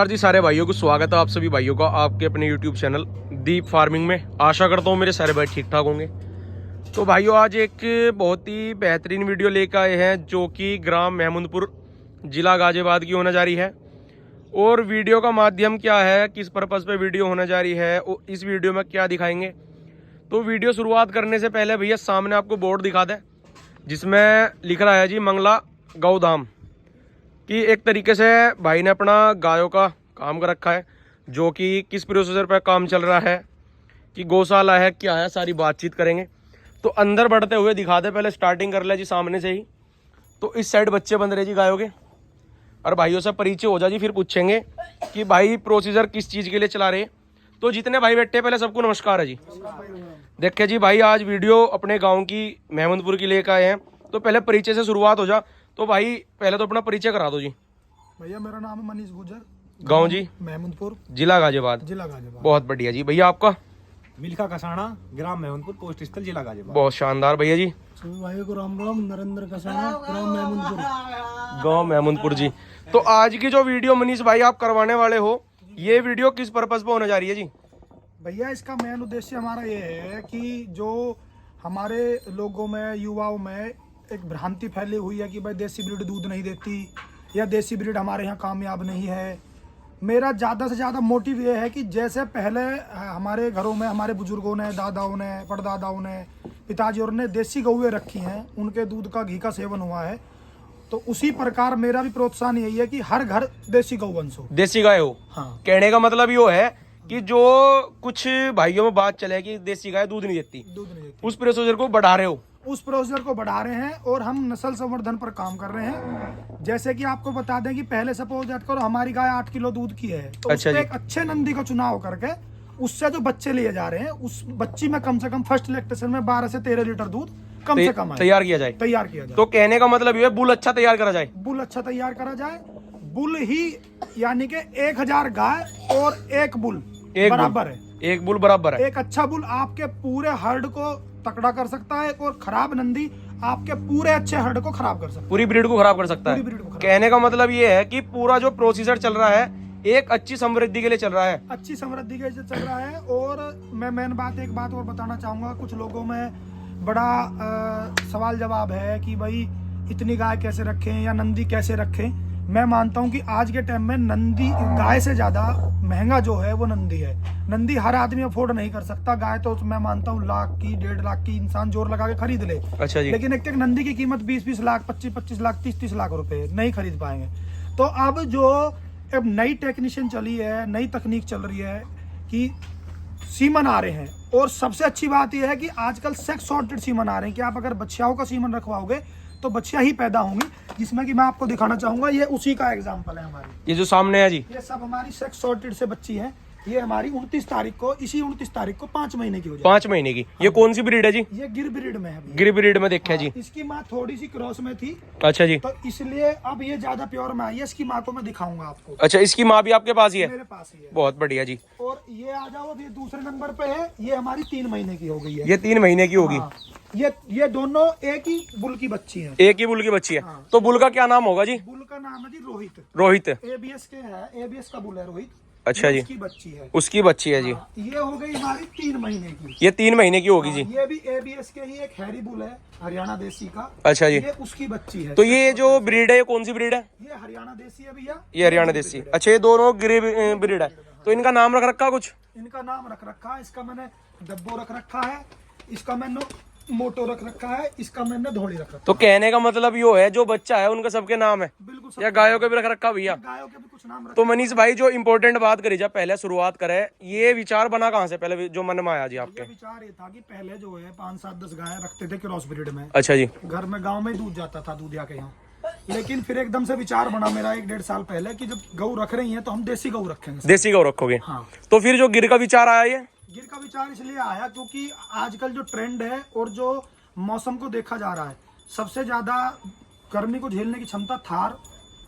जी सारे भाइयों को स्वागत है आप सभी भाइयों का आपके अपने YouTube चैनल दीप फार्मिंग में। आशा करता हूँ मेरे सारे भाई ठीक ठाक होंगे। तो भाइयों आज एक बहुत ही बेहतरीन वीडियो लेकर आए हैं जो कि ग्राम महमूदपुर जिला गाजियाबाद की होने जा रही है। और वीडियो का माध्यम क्या है, किस पर्पज़ पे वीडियो होने जा रही है और इस वीडियो में क्या दिखाएंगे। तो वीडियो शुरुआत करने से पहले भैया सामने आपको बोर्ड दिखा दें जिसमें लिख रहा है जी मंगला गौधाम कि एक तरीके से भाई ने अपना गायों का काम कर रखा है जो कि किस प्रोसीजर पर काम चल रहा है कि गौशाला है क्या है, सारी बातचीत करेंगे। तो अंदर बढ़ते हुए दिखा दे, पहले स्टार्टिंग कर ले जी सामने से ही। तो इस साइड बच्चे बंद रहे जी गायों के और भाइयों से परिचय हो जा जी, फिर पूछेंगे कि भाई प्रोसीजर किस चीज़ के लिए चला रहे। तो जितने भाई बैठे पहले सबको नमस्कार है जी। देखे जी भाई आज वीडियो अपने गाँव की महमूदपुर की लेकर आए हैं, तो पहले परिचय से शुरुआत हो जा। तो भाई पहले तो अपना परिचय करा दो जी। भैया मेरा नाम है मनीष गुजर, गांव जी महमूदपुर, जिला गाजियाबाद। बहुत बढ़िया जी। भैया आपका? मिल्खा कसाना, ग्राम महमूदपुर, पोस्ट स्थल जिला गाजियाबाद। बहुत शानदार भैया जी। भाई को राम राम, नरेंद्र कसाना, ग्राम महमूदपुर, गांव महमूदपुर जी। तो आज की जो वीडियो मनीष भाई आप करवाने वाले हो, ये वीडियो किस पर्पज पे होने जा रही है जी? भैया इसका मेन उद्देश्य हमारा ये है कि जो हमारे लोगों में, युवाओं में एक भ्रांति फैली हुई है कि भाई देसी ब्रीड दूध नहीं देती या देसी ब्रीड हमारे यहाँ कामयाब नहीं है। मेरा ज़्यादा से ज़्यादा मोटिव ये है कि जैसे पहले हमारे घरों में हमारे बुजुर्गों ने, दादाओं ने, परदादाओं ने, पिताजी और ने देसी गौएँ रखी हैं, उनके दूध का घी का सेवन हुआ है, तो उसी प्रकार मेरा भी प्रोत्साहन यही है कि हर घर देसी गौवंश हो, देसी गाय हो। हाँ। कहने का मतलब ये है कि जो कुछ भाइयों में बात चले कि देसी गाय दूध नहीं देती, उस प्रोसीजर को बढ़ा रहे हो। उस प्रोसीजर को बढ़ा रहे हैं और हम नस्ल संवर्धन पर काम कर रहे हैं। जैसे कि आपको बता दें कि पहले सपोज दैट करो हमारी गाय 8 किलो दूध की है, तो अच्छा उसपे एक अच्छे नंदी का चुनाव करके उससे जो बच्चे लिए जा रहे हैं, उस बच्ची में कम से कम फर्स्ट लैक्टेशन में 12 से 13 लीटर दूध कम से कम तैयार किया जाए। तो कहने का मतलब ये है बुल अच्छा तैयार करा जाए। बुल अच्छा तैयार करा जाए। बुल ही यानी कि 1000 गाय और एक बुल बराबर है। एक बुल बराबर है। एक अच्छा बुल आपके पूरे हर्ड को तकड़ा कर सकता है और खराब नंदी आपके पूरे अच्छे हर्ड को खराब कर सकता है, पूरी ब्रीड को खराब कर सकता है। कहने का मतलब ये है कि पूरा जो प्रोसीजर चल रहा है एक अच्छी समृद्धि के लिए चल रहा है। अच्छी समृद्धि के लिए चल रहा है। और मैं मेन बात एक बात और बताना चाहूंगा, कुछ लोगों में बड़ा सवाल जवाब है कि भाई इतनी गाय कैसे रखें या नंदी कैसे रखें। मैं मानता हूं कि आज के टाइम में नंदी गाय से ज्यादा महंगा जो है वो नंदी है। नंदी हर आदमी अफोर्ड नहीं कर सकता। गाय तो मैं मानता हूँ लाख की, 1.5 लाख की इंसान जोर लगा के खरीद ले। अच्छा जी। लेकिन एक नंदी की कीमत 20-20 लाख, 25-25 लाख, 30-30 लाख रुपए नहीं खरीद पाएंगे। तो अब जो अब नई टेक्नीशियन चली है, नई तकनीक चल रही है कि सीमन आ रहे हैं। और सबसे अच्छी बात यह है कि आजकल सेक्स सॉर्टेड सीमन आ रहे हैं कि आप अगर बच्चियों का सीमन रखवाओगे तो बच्चियां ही पैदा होंगी, जिसमें कि मैं आपको दिखाना चाहूंगा। ये उसी का एग्जांपल है हमारी, ये जो सामने है जी, ये सब हमारी सेक्स सॉर्टेड से बच्ची है। ये हमारी 29 तारीख को, इसी 29 तारीख को 5 महीने की हो जाएगी। 5 महीने की। ये कौन सी ब्रीड है जी? ये गिर ब्रीड में है। गिर ब्रीड में देखा जी। इसकी माँ थोड़ी सी क्रॉस में थी, अच्छा जी। तो इसलिए अब ये ज्यादा प्योर में आई है। इसकी माँ को मैं दिखाऊंगा आपको। अच्छा, इसकी माँ भी आपके पास ही है? मेरे पास ही है। बहुत बढ़िया जी। और ये आ जाओ, अब ये दूसरे नंबर पे है। ये हमारी 3 महीने की हो गई है। ये 3 महीने की होगी। हाँ। ये दोनों एक ही बुल की बच्ची है। एक ही बुल की बच्ची है। हाँ। तो बुल का क्या नाम होगा जी? बुल का नाम है जी रोहित। रोहित। एबीएस के है, एबीएस का बुल है रोहित। अच्छा जी। उसकी बच्ची है। उसकी बच्ची है जी। हाँ, ये हो गई हमारी 3 महीने की। ये 3 महीने की होगी जी। ये भी एबीएस के ही एक हैरी बुल है, हरियाणा देसी का। अच्छा जी। ये उसकी बच्ची है। तो ये जो ब्रीड है ये कौन सी ब्रीड है? ये हरियाणा देसी है भैया। ये हरियाणा देसी। अच्छा, ये दोनों गिर ब्रीड है। तो इनका नाम रख रखा कुछ? इनका नाम रख रखा है, इसका मैंने डब्बो रख रखा है, इसका मैंने मोटो रख रखा है, इसका मैंने धोड़ी रख रखा है। तो कहने का मतलब ये है जो बच्चा है उनका सबके नाम है? बिल्कुल। या गायों के भी रख रखा भैया? गायों के भी कुछ नाम रख। तो मनीष भाई जो इम्पोर्टेंट बात करी जा, पहले शुरुआत करे, ये विचार बना कहाँ से पहले जो मन में आया जी आपके? विचार ये था कि पहले जो है 5-7-10 गाय रखते थे क्रॉस ब्रीड में। अच्छा जी। घर में गांव में दूध जाता था, दूधिया के यहाँ। लेकिन फिर एकदम से विचार बना मेरा 1-1.5 साल पहले कि जब गऊ रख रही हैं तो हम देसी गऊ रखेंगे। देसी गऊ रखोगे? हाँ। तो फिर जो गिर का विचार आया, ये गिर का विचार इसलिए आया क्योंकि आजकल जो ट्रेंड है और जो मौसम को देखा जा रहा है, सबसे ज्यादा गर्मी को झेलने की क्षमता थार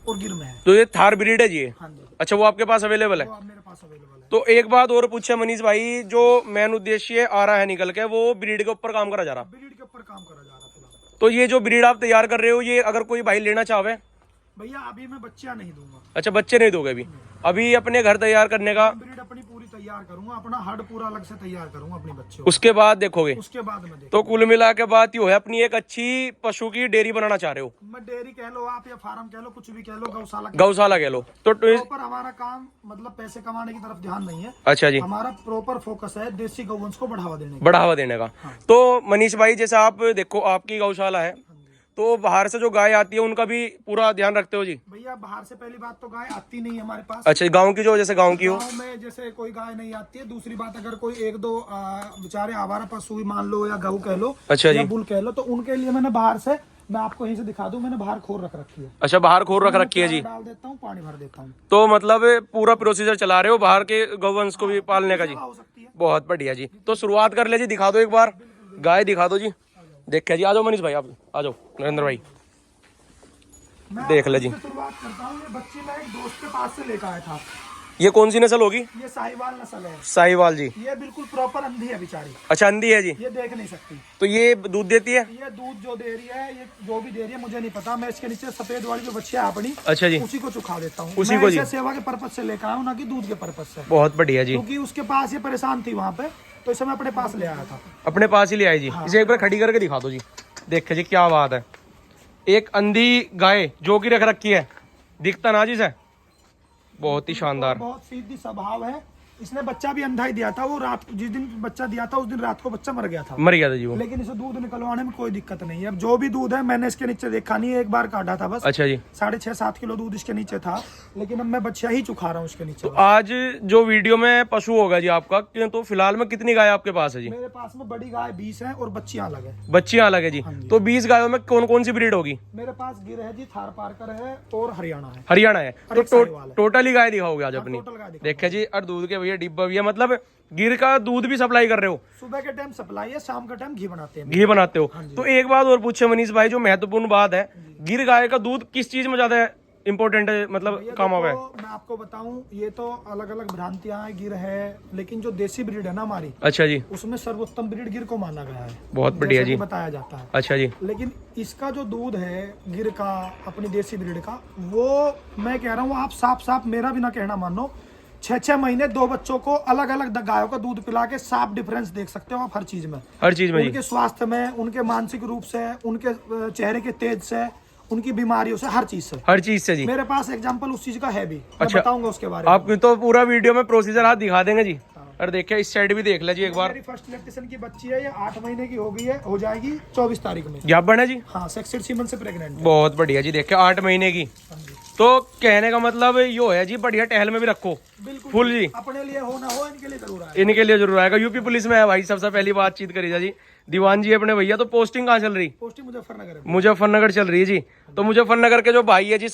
और गिर में है। तो ये थार ब्रीड है जी? हाँ जी। अच्छा, वो आपके पास अवेलेबल है? वो अब मेरे पास अवेलेबल है। तो एक बात और पूछे मनीष भाई, जो मेन उद्देश्य आ रहा है निकल के, वो ब्रीड के ऊपर काम करा जा रहा? ब्रीड के ऊपर काम करा जा रहा फिलहाल। तो ये जो ब्रीड आप तैयार कर रहे हो, ये अगर कोई भाई लेना चाहे भैया अभी मैं बच्चा नहीं दूंगा, अच्छा बच्चे नहीं दोगे अभी? अभी अपने घर तैयार करने का, ब्रीड अपनी पूरी तैयार करूंगा, अपना हड पूरा अलग से तैयार करूंगा अपने बच्चों उसके बाद देखोगे? उसके बाद में तो कुल मिला के बात ये है, अपनी एक अच्छी पशु की डेयरी बनाना चाह रहे हो? मैं डेयरी कह लो आप या फार्म कह लो, कुछ भी कह लो, गौशाला गौशाला कह लो। तो प्रॉपर हमारा काम मतलब पैसे कमाने की तरफ ध्यान नहीं है, अच्छा जी, हमारा प्रॉपर फोकस है देसी गौवंश को बढ़ावा देने का। बढ़ावा देने का। तो मनीष भाई जैसे आप देखो, आपकी गौशाला है, तो बाहर से जो गाय आती है उनका भी पूरा ध्यान रखते हो जी? भैया बाहर से पहली बात तो गाय आती नहीं है हमारे पास। अच्छा, गांव की जो, जैसे गांव की हो? गाँव में जैसे कोई गाय नहीं आती है। दूसरी बात, अगर कोई एक दो बेचारे आवारा पशु भी मान लो या गऊ कह लो, अच्छा या जी, बुल कह लो, तो उनके लिए मैंने बाहर से, मैं आपको यहीं से दिखा दूं, मैंने बाहर खोर रख रखी है। अच्छा बाहर खोर रख रखी है जी। डाल देता हूँ, पानी भर देता हूँ। तो मतलब पूरा प्रोसीजर चला रहे हो बाहर के गौवंश को भी पालने का जी? हो सकती है। बहुत बढ़िया जी। तो शुरुआत कर ले जी, दिखा दो एक बार, गाय दिखा दो जी। देख जी, आ जाओ मनीष भाई, आप आ जाओ, नरेंद्र भाई मैं देख ले जी। इससे शुरुआत करता हूँ। ये बच्ची मैं एक दोस्त के पास से लेकर आया था। ये कौन सी नस्ल होगी? ये साहिवाल नस्ल है। साहिवाल जी। ये बिल्कुल प्रॉपर अंधी है बेचारी, अच्छा अंधी है जी। ये देख नहीं सकती। तो ये दूध देती है? ये दूध जो दे रही है, ये जो भी दे रही है मुझे नहीं पता। मैं इसके नीचे सफेद वाली जो बच्ची है अपनी, अच्छा जी, उसी को चुखा देता हूँ। उसी मैं को जी? इसे सेवा के पर्पज से लेकर आया हूँ, ना कि दूध के पर्पज से। बहुत बढ़िया जी। क्योंकि उसके पास ये परेशान थी वहाँ पे, तो इसे मैं अपने पास ले आया था। अपने पास ही ले आई जी। इसे एक बार खड़ी करके दिखा दो जी। देखे जी क्या बात है, एक अंधी गाय जो की रख रखी है, दिखता ना जी से, बहुत ही शानदार। बहुत सीधी स्वभाव है। इसने बच्चा भी अंधा ही दिया था। वो रात, जिस दिन बच्चा दिया था उस दिन रात को बच्चा मर गया था। मर गया था जी वो? लेकिन इसे दूध निकलवाने में कोई दिक्कत नहीं है। अब जो भी दूध है मैंने इसके नीचे देखा नहीं है, एक बार काटा था बस। अच्छा जी। 6.5-7 किलो दूध इसके नीचे था, लेकिन अब मैं बच्चा ही चुखा रहा हूँ इसके नीचे। तो आज जो वीडियो में पशु होगा जी आपका, तो फिलहाल में कितनी गाय आपके पास है जी? मेरे पास में बड़ी गाय 20 है और बच्चियां अलग है। बच्चियां अलग है जी। तो 20 गायों में कौन कौन सी ब्रीड होगी? मेरे पास गिर है जी, थार पारकर है और हरियाणा है। हरियाणा है। और तो एक साहिवाल है। टोटली गाय दिखाओगे आज अपनी? टोटल गाय दिखाऊंगा। देखे जी, और दूध के भैया डिब्बा भी है, मतलब गिर का दूध भी सप्लाई कर रहे हो? सुबह के टाइम सप्लाई है, शाम के टाइम घी बनाते हैं। घी बनाते हो? तो एक बात और पूछे मनीष भाई, जो महत्वपूर्ण बात है, गिर गाय का दूध किस चीज में ज्यादा इंपॉर्टेंट है, मतलब काम आवे? मैं आपको बताऊं, ये तो अलग अलग भ्रांतियां हैं, गिर है, लेकिन जो देसी ब्रीड है ना हमारी, अच्छा जी, उसमें सर्वोत्तम ब्रीड गिर को माना गया है। बहुत बढ़िया जी, बताया जाता है। अच्छा जी। लेकिन इसका जो दूध है गिर का, अपनी देसी ब्रीड का, वो मैं कह रहा हूँ, आप साफ साफ मेरा भी ना कहना मानो, 6-6 महीने 2 बच्चों को अलग अलग गायों का दूध पिला के साफ डिफरेंस देख सकते हो आप हर चीज में। हर चीज में जी? उनके स्वास्थ्य में, उनके मानसिक रूप से, उनके चेहरे के तेज से, उनकी बीमारियों से, हर चीज से। हर चीज से जी? मेरे मेरे पास एग्जांपल उस चीज का है भी। अच्छा, मैं बताऊंगा उसके बारे में। आप तो पूरा वीडियो में प्रोसीजर हाथ दिखा देंगे जी। और देखिए इस साइड भी देख लीजिए एक बार। मेरी फर्स्ट लैक्टेशन की बच्ची है, ये 8 महीने की हो गई है, हो जाएगी 24 तारीख में। गाभण है जी? हाँ, सेक्सेड सीमन से प्रेग्नेंट है। बहुत बढ़िया जी। देखिए 8 महीने की। तो कहने का मतलब यो है जी, बढ़िया टहल में भी रखो बिल्कुल फुल जी। अपने लिए हो ना हो, इनके लिए जरूर आए। इनके लिए जरूर आएगा। यूपी पुलिस में है भाई, सबसे पहली बातचीत करी जा जी। दीवान जी अपने भैया। तो पोस्टिंग कहाँ चल रही? पोस्टिंग मुजफ्फरनगर है। मुजफ्फरनगर चल रही है जी। तो मुजफ्फरनगर के जो भाई है जी,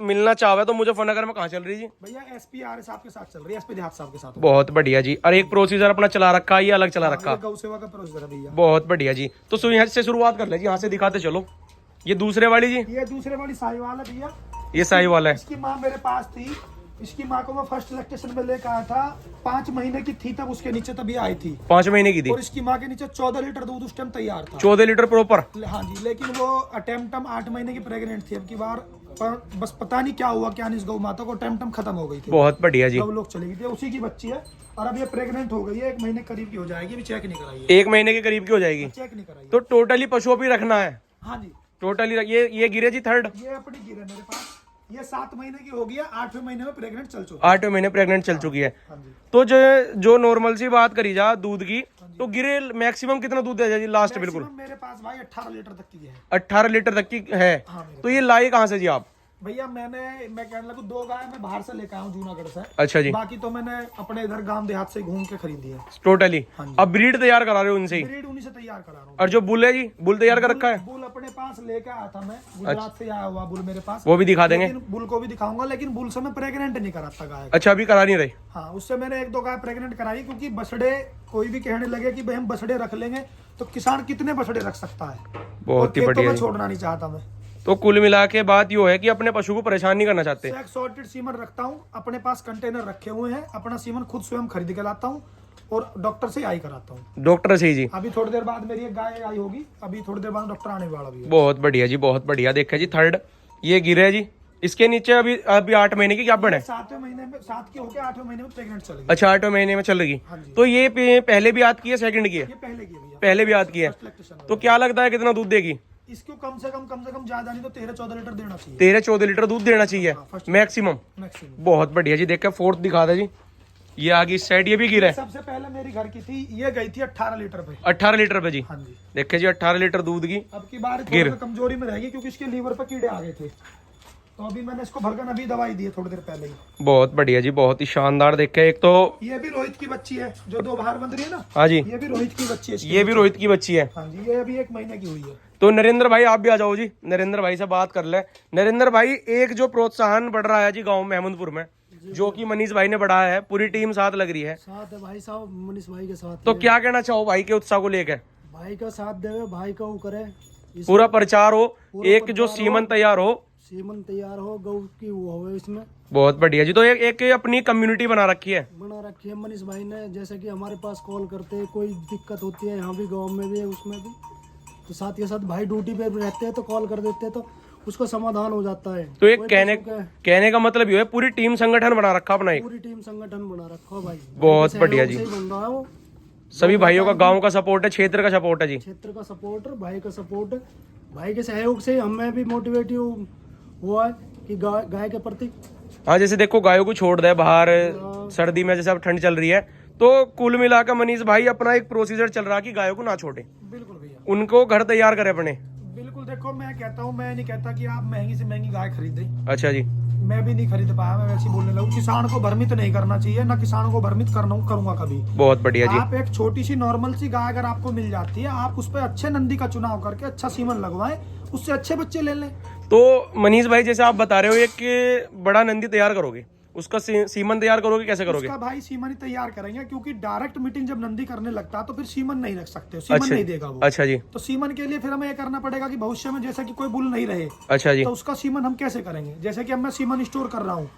मिलना चाहे तो मुजफ्फरनगर में कहाँ चल रही है जी? भैया एसपी आर साहब के साथ चल रही है, एसपी देहात साहब के साथ। बहुत बढ़िया जी। और एक प्रोसीजर अपना चला रखा है, ये अलग चला रखा? गौ सेवा का प्रोसीजर है भैया। बहुत बढ़िया जी। तो यहाँ से शुरुआत कर ले जी, यहाँ से दिखाते चलो। ये दूसरे वाली जी? ये दूसरे वाली साहिवाल है भैया। ये साहिवाल है। इसकी माँ मेरे पास थी। इसकी माँ को मैं फर्स्ट लैक्टेशन में लेकर आया था, 5 महीने की थी तब, उसके नीचे तभी आई थी। 5 महीने की थी? और इसकी माँ के नीचे 14 लीटर दूध उस टाइम तैयार था। 14 लीटर प्रॉपर? हाँ जी, लेकिन वो अटेम्प्टम 8 महीने की प्रेग्नेंट थी। अब की बार बस पता नहीं क्या हुआ, क्या नहीं, इस गौ माता को अटेम्प्टम खत्म हो गई थी। बहुत बढ़िया जी। गौ लोग चली गई थी, उसी की बच्ची है। और अब ये प्रेग्नेंट हो गई है, 1 महीने करीब की हो जाएगी, अभी चेक नहीं कराई है। 1 महीने के करीब की हो जाएगी? चेक नहीं कराई है। तो टोटली पशुओं पर रखना है? हाँ जी, टोटली। ये गिरे जी थर्ड? ये अपनी गिर है मेरे पास। ये 7 महीने की हो गई है, 8वें महीने में प्रेग्नेंट चल चुकी 8वें महीने प्रेग्नेंट चल चुकी है। हाँ जी। तो जो नॉर्मल सी बात करी जा दूध की, तो गिरे मैक्सिमम कितना दूध दे जाए जी लास्ट? बिल्कुल मेरे पास भाई 18 लीटर तक की है। 18 लीटर तक की है? हाँ मेरे तो ये लाई कहाँ से जी आप? भैया मैं कहने लगूं, 2 गाय मैं बाहर से लेकर आया हूँ, जूनागढ़ से। अच्छा जी। बाकी तो मैंने अपने इधर गांव देहात से घूम के खरीदी है टोटली? हाँ जी। अब ब्रीड तैयार करा रहे हो उनसे ही? ब्रीड उन्हीं से तैयार करा रहा हूँ। और जो बुल है जी, बुल तैयार कर रखा है? बुल अपने पास लेके आया था मैं, गुजरात से आया हुआ बुल मेरे पास। वो भी दिखा देंगे? लेकिन बुल को भी दिखाऊंगा, लेकिन बुल से मैं प्रेग्नेंट नहीं कराता गाय। अच्छा, अभी करा नहीं रहे? हाँ, उससे मैंने 1-2 गाय प्रेग्नेंट कराई, क्योंकि बछड़े कोई भी कहने लगे कि भाई हम बछड़े रख लेंगे, तो किसान कितने बछड़े रख सकता है? बहुत ही बढ़िया। छोड़ना नहीं चाहता मैं। तो कुल मिला के बात यो है कि अपने पशु को परेशान नहीं करना चाहते। एक सॉर्टेड सीमन रखता हूँ, अपने पास कंटेनर रखे हुए हैं, अपना सीमन खुद स्वयं खरीद के लाता हूँ और डॉक्टर से आई कराता हूँ। डॉक्टर से ही जी? अभी थोड़ी देर बाद मेरी एक गाय आई होगी, अभी थोड़ी देर बाद डॉक्टर आने वाला भी है। बहुत बढ़िया जी, बहुत बढ़िया। देखा जी थर्ड, ये गिरे जी, इसके नीचे अभी अभी 8 महीने की क्या बड़े? 7वें महीने में, 7 की होके 8वें महीने में प्रेग्नेंट चलेगी। अच्छा 8वें महीने में चलेगी। हाँ जी। तो ये पहले भी याद की है, सेकंड की है? ये पहले की है भैया, पहले भी याद की है। फर्स्ट लैक्टेशन तो क्या लगता है कितना दूध देगी? इसको कम से कम ज्यादा नहीं तो 13-14 लीटर देना चाहिए। 13-14 लीटर दूध देना चाहिए first मैक्सिमम। मैक्सिमम। बहुत बढ़िया जी। देख के फोर्थ दिखा दे जी, ये आगे इस साइड ये भी गिरा है। सबसे पहले मेरी घर की थी, ये गई थी 18 लीटर पे। 18 लीटर पे जी। हाँ जी। देखे जी 18 लीटर दूध की। अब की बार गिर। थोड़ा सा कमजोरी में रहेगी क्योंकि इसके लीवर पे कीड़े आ गए थे, तो अभी मैंने इसको भरगन अभी दवाई दी है थोड़ी देर पहले ही। बहुत बढ़िया जी, बहुत ही शानदार। देखे एक तो ये भी रोहित की बच्ची है जो 2 बाहर बंध रही है ना। हाँ जी, ये भी रोहित की बच्ची है इसकी। ये भी रोहित की बच्ची है। हाँ जी, ये अभी 1 महीने की हुई है। तो नरेंद्र भाई आप भी आ जाओ जी, नरेंद्र भाई से बात कर ले। नरेंद्र भाई एक जो प्रोत्साहन बढ़ रहा है जी गांव में अहमदपुर में, जो कि मनीष भाई ने बढ़ाया है, पूरी टीम साथ लग रही है। साथ है भाई साहब, मनीष भाई के साथ तो क्या कहना चाहो भाई के उत्साह को लेकर? भाई का साथ देवे, भाई का वो करे, पूरा प्रचार हो, एक जो प्रचार सीमन तैयार हो। सीमन तैयार हो, गौ की वो हो इसमें बहुत बढ़िया जी। तो एक अपनी कम्युनिटी बना रखी है। बना रखी है मनीष भाई ने। जैसे कि हमारे पास कॉल करते हैं, कोई दिक्कत होती है यहाँ भी, गांव में भी है, उसमें भी, तो साथ के साथ भाई ड्यूटी पे रहते हैं तो कॉल कर देते हैं, तो उसका समाधान हो जाता है। तो एक कोई कहने का मतलब ये है, पूरी टीम संगठन बना रखा अपना एक। पूरी टीम संगठन बना रखा है भाई। बहुत भाई के बढ़िया सहयोग जी। से ही बन रहा है वो। सभी भाइयों का, गांव का सपोर्ट है, क्षेत्र का सपोर्ट है जी। क्षेत्र का सपोर्ट, भाई का सपोर्ट, भाई के सहयोग से हमें भी मोटिवेट हुआ है कि गाय के प्रति। हाँ, जैसे देखो गायों को छोड़ दे बाहर सर्दी में, जैसे अब ठंड चल रही है, तो कुल मिलाकर मनीष भाई अपना एक प्रोसीजर चल रहा है कि गायों को ना छोड़े, बिल्कुल भैया, उनको घर तैयार करे अपने। बिल्कुल। देखो मैं कहता हूँ, मैं नहीं कहता कि आप महंगी से महंगी गाय खरीदें। अच्छा जी। मैं भी नहीं खरीद पाया, मैं वैसे ही बोलने लगूं। किसान को भ्रमित नहीं करना चाहिए, ना किसानों को भ्रमित करूंगा कभी। बहुत बढ़िया जी। आप एक छोटी सी नॉर्मल सी गाय अगर आपको मिल जाती है, आप उस पर अच्छे नंदी का चुनाव करके अच्छा सीमन लगवाएं, उससे अच्छे बच्चे ले लें। तो मनीष भाई जैसे आप बता रहे हो, एक बड़ा नंदी तैयार करोगे, उसका सीमन तैयार करोगे, कैसे करोगे? उसका भाई सीमन ही तैयार करेंगे, क्योंकि डायरेक्ट मीटिंग जब नंदी करने लगता है तो फिर सीमन नहीं रख सकते, सीमन नहीं देगा वो। अच्छा जी। तो सीमन के लिए फिर हमें ये करना पड़ेगा कि भविष्य में जैसे कि कोई बुल नहीं रहे, अच्छा जी। तो उसका सीमन हम कैसे करेंगे? जैसे कि अब मैं सीमन स्टोर कर रहा हूँ,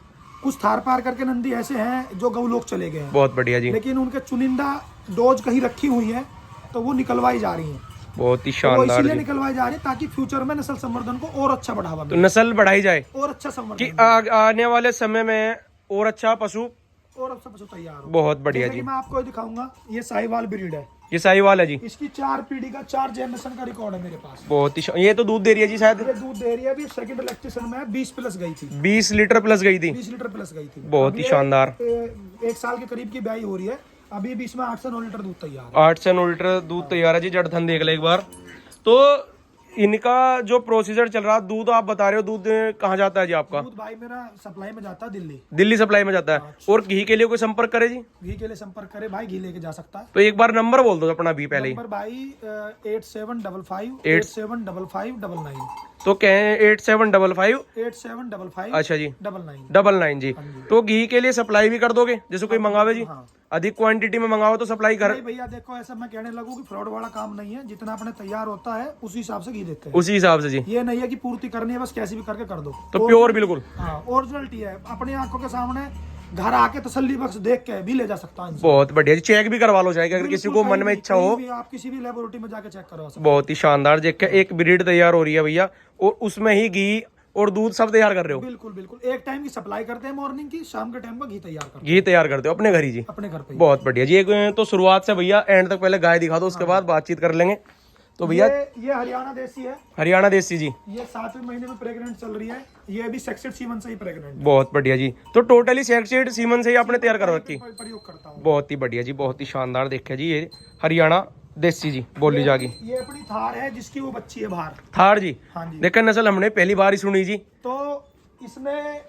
कुछ थार पार करके नंदी ऐसे हैं जो गौलोक चले गए हैं, बहुत बढ़िया जी। लेकिन उनके चुनिंदा डोज कहीं रखी हुई है, तो वो निकलवाई जा रही है। बहुत ही वो शानदार इसीलिए जी। निकलवाई जा रही है ताकि फ्यूचर में नस्ल संवर्धन को और अच्छा बढ़ावा तो मिले, नस्ल बढ़ाई जाए और अच्छा कि संवर्धन आने वाले समय में और अच्छा पशु। और अब सब तैयार हो। बहुत बढ़िया जैसे जी। कि मैं आपको दिखाऊंगा, ये साहिवाल ब्रीड है, ये साहिवाल है जी। इसकी 4 पीढ़ी का, 4 जनरेशन का रिकॉर्ड है मेरे पास। बहुत ही ये तो दूध दे रही है जी शायद। ये दूध दे रही है, अभी सेकंड लैक्टेशन में 20 प्लस गई थी, 20 लीटर प्लस गई थी। 20 लीटर प्लस गई थी। बहुत ही शानदार। 1 साल के करीब की ब्याई हो रही है, अभी बीच में 8 से 9 लीटर दूध तैयार है। 8 से 9 लीटर दूध तैयार है जी। जड़थन देख ले एक बार। तो इनका जो प्रोसीजर चल रहा है, दूध आप बता रहे हो, दूध कहाँ जाता है जी आपका? दूध भाई मेरा सप्लाई में जाता है दिल्ली। दिल्ली सप्लाई में जाता है। और घी के लिए कोई संपर्क करे जी? घी के लिए संपर्क करे भाई, घी लेके जा सकता है। तो एक बार नंबर बोल दो अपना भी पहले ही। नंबर भाई 8755 तो कहें 8755 8755 अच्छा जी 99। 99 जी। तो घी के लिए सप्लाई भी कर दोगे, जैसे कोई मंगावे जी? हाँ। अधिक क्वांटिटी में मंगाओ तो सप्लाई कर। नहीं भैया देखो, ऐसा मैं कहने लगूं कि फ्रॉड वाला काम नहीं है, जितना अपने तैयार होता है उसी हिसाब से घी देते हैं। उसी हिसाब से जी। ये नहीं है कि पूर्ति करनी है बस कैसी भी करके कर दो। तो प्योर बिल्कुल। हाँ, ओरिजिनलिटी है, अपनी आंखों के सामने घर आके तसल्ली बख्श देख के भी ले जा सकता है इंसान। बहुत बढ़िया जी। चेक भी करवा लो चाहे, अगर किसी को मन में इच्छा हो। आप किसी भी लेबोरेटरी में जाके चेक करवा सकते बहुत ही शानदार। देख एक ब्रीड तैयार हो रही है भैया, और उसमें ही घी और दूध सब तैयार कर रहे हो। हो? बिल्कुल बिल्कुल, एक टाइम की सप्लाई करते हैं मॉर्निंग की, शाम के टाइम का घी तैयार करते घी तैयार करते हो अपने घर ही जी? अपने घर पे। बहुत बढ़िया जी। एक तो शुरुआत से भैया एंड तक पहले गाय दिखा दो, उसके बाद बातचीत कर लेंगे। तो भैया ये हरियाणा देसी है, हरियाणा देसी जी। ये 7वें महीने में प्रेग्नेंट चल रही है, ये भी सेक्सेड सीमन से ही प्रेग्नेंट है। बहुत बढ़िया जी। तो टोटली सेक्सेड सीमन से ही आपने तैयार कर रखी? प्रयोग करता हूँ। बहुत ही बढ़िया जी, बहुत ही शानदार। देखिए जी, ये हरियाणा देसी जी बोली जागी। ये अपनी थार है जिसकी वो बच्ची है बाहर। थार जी। हाँ जी। देखा नस्ल हमने पहली बार ही सुनी जी। तो इसमें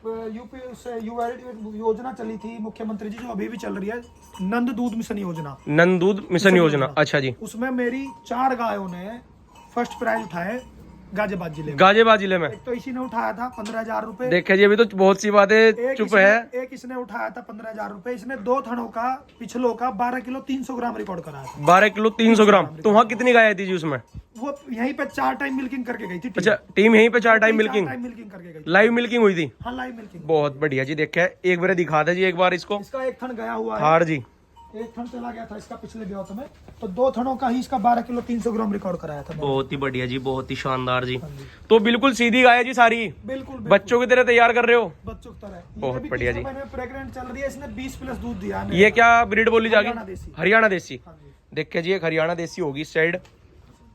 यूपी से योजना चली थी मुख्यमंत्री जी, जो अभी भी चल रही है, नंद दूध मिशन योजना। नंद दूध मिशन योजना, अच्छा जी। उसमें मेरी 4 गायों ने फर्स्ट प्राइज उठाए गाजियाबाद जिले में। गाजियाबाद जिले में? एक तो इसी ने उठाया था 15,000 रुपए। देखिए जी, अभी तो बहुत सी बातें चुप है। एक इसने उठाया था 15,000 रुपए। इसने 2 थनों का पिछलों का 12 किलो 300 ग्राम रिकॉर्ड कराया था। 12 किलो 300 ग्राम। तो वहाँ कितनी गाय थी जी उसमें? वो यहीं पे 4 टाइम मिल्किंग करके गई थी। अच्छा, टीम यहीं पे 4 टाइम मिल्किंग करके गई। लाइव मिल्किंग हुई थी? हाँ, लाइव मिल्किंग। बहुत बढ़िया जी। देखिए एक बार दिखा दे जी एक बार इसको। इसका एक थन गया हुआ है। थार जी। एक थन चला गया था इसका पिछले ब्योत में, तो 2 थनों का ही इसका 12 किलो 300 ग्राम रिकॉर्ड कराया था मैंने। बहुत ही बढ़िया जी, बहुत ही शानदार जी। तो बिल्कुल सीधी गाय है जी सारी, बिल्कुल बच्चों की तरह तैयार कर रहे हो। बच्चों की तरह। ये बहुत भी बढ़िया जी। 3 महीने प्रेग्नेंट चल रही है, इसने 20 प्लस दूध दिया है। ये क्या ब्रीड बोली जाएगी? हरियाणा देसी। हरियाणा देसी। हाँ जी। देखिए जी, एक हरियाणा देसी होगी इस साइड।